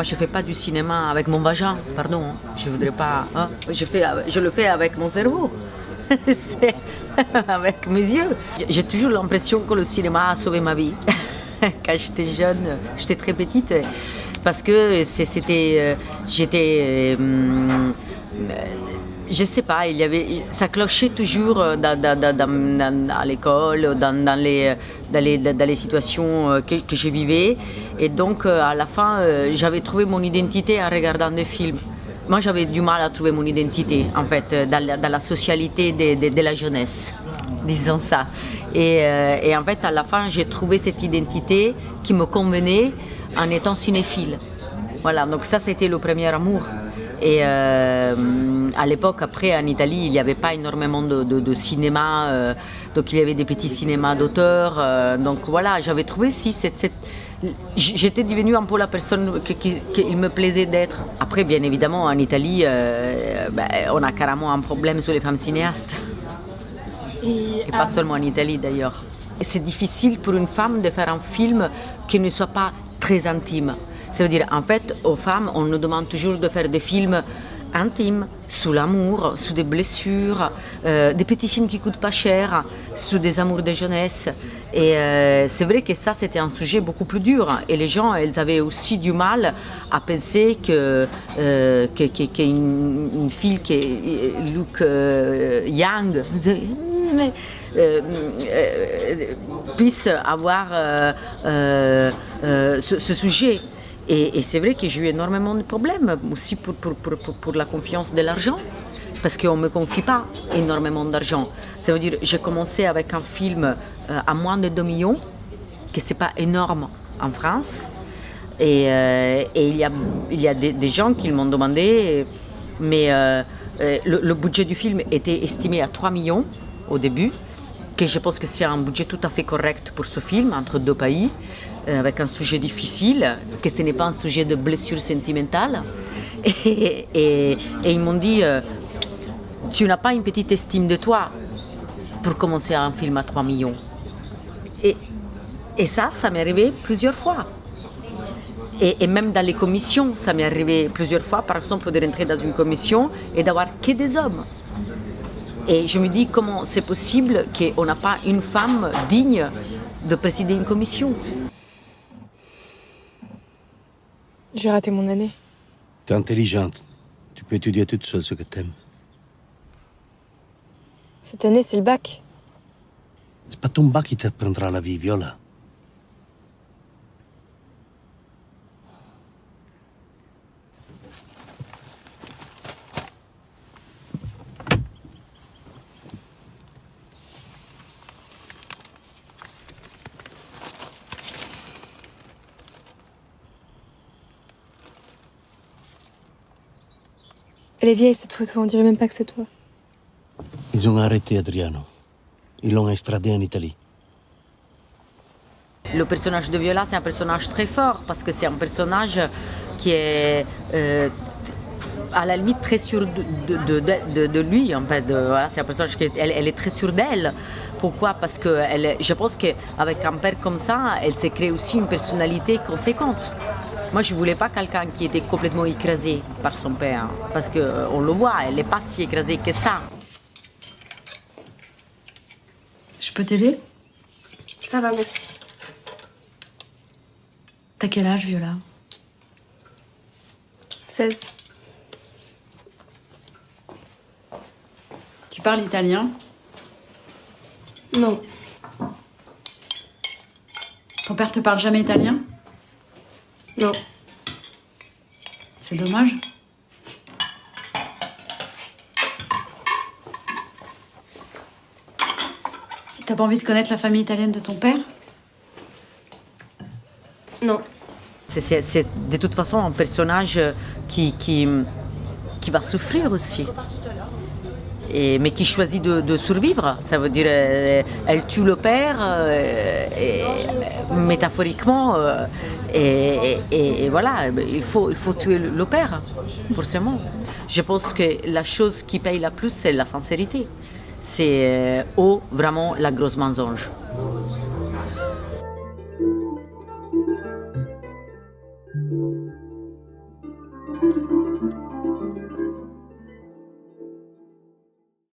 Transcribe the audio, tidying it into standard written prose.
moi je fais pas du cinéma avec mon vagin, pardon, je voudrais pas, hein. Je le fais avec mon cerveau, c'est avec mes yeux. J'ai toujours l'impression que le cinéma a sauvé ma vie. Quand j'étais jeune, j'étais très petite, parce que je sais pas, ça clochait toujours à l'école, dans les situations que je vivais. Et donc, à la fin, j'avais trouvé mon identité en regardant des films. Moi, j'avais du mal à trouver mon identité, en fait, dans la socialité de la jeunesse, disons ça. Et en fait, à la fin, j'ai trouvé cette identité qui me convenait en étant cinéphile. Voilà, donc ça, c'était le premier amour. Et à l'époque, après, en Italie, il n'y avait pas énormément de cinéma, donc il y avait des petits cinémas d'auteurs. Donc voilà, j'avais trouvé j'étais devenue un peu la personne qu'il me plaisait d'être. Après, bien évidemment, en Italie, on a carrément un problème sur les femmes cinéastes. Et pas seulement en Italie d'ailleurs. C'est difficile pour une femme de faire un film qui ne soit pas très intime. Ça veut dire, en fait, aux femmes, on nous demande toujours de faire des films intimes, sur l'amour, sur des blessures, des petits films qui ne coûtent pas cher, sur des amours de jeunesse. Et c'est vrai que ça, c'était un sujet beaucoup plus dur. Et les gens, elles avaient aussi du mal à penser qu'une fille qui est Luke Young puisse avoir ce sujet. Et c'est vrai que j'ai eu énormément de problèmes aussi pour la confiance de l'argent, parce qu'on ne me confie pas énormément d'argent. Ça veut dire que j'ai commencé avec un film à moins de 2 millions, que ce n'est pas énorme en France. Et il y a des gens qui m'ont demandé, mais le budget du film était estimé à 3 millions au début, que je pense que c'est un budget tout à fait correct pour ce film, entre deux pays, avec un sujet difficile, que ce n'est pas un sujet de blessure sentimentale. Et ils m'ont dit, tu n'as pas une petite estime de toi pour commencer un film à 3 millions. Et ça m'est arrivé plusieurs fois. Et même dans les commissions, ça m'est arrivé plusieurs fois, par exemple, de rentrer dans une commission et d'avoir que des hommes. Et je me dis comment c'est possible qu'on n'a pas une femme digne de présider une commission. J'ai raté mon année. T'es intelligente. Tu peux étudier toute seule ce que t'aimes. Cette année, c'est le bac. C'est pas ton bac qui t'apprendra la vie, Viola. Elle est vieille, cette photo. On dirait même pas que c'est toi. Ils ont arrêté Adriano. Ils l'ont extradé en Italie. Le personnage de Viola, c'est un personnage très fort, parce que c'est un personnage qui est à la limite très sûr de lui. En fait. Voilà, c'est un personnage elle est très sûre d'elle. Pourquoi? Parce que je pense qu'avec un père comme ça, elle s'est créée aussi une personnalité conséquente. Moi, je ne voulais pas quelqu'un qui était complètement écrasé par son père, parce qu'on le voit, elle n'est pas si écrasée que ça. Je peux t'aider? Ça va, merci. T'as quel âge, Viola? 16. Tu parles italien? Non. Ton père te parle jamais italien? Non. C'est dommage. T'as pas envie de connaître la famille italienne de ton père? Non. C'est de toute façon un personnage qui va souffrir aussi. Mais qui choisit de survivre. Ça veut dire elle tue le père, métaphoriquement. Et voilà, il faut tuer le père, forcément. Je pense que la chose qui paye la plus, c'est la sincérité. C'est vraiment la grosse mensonge.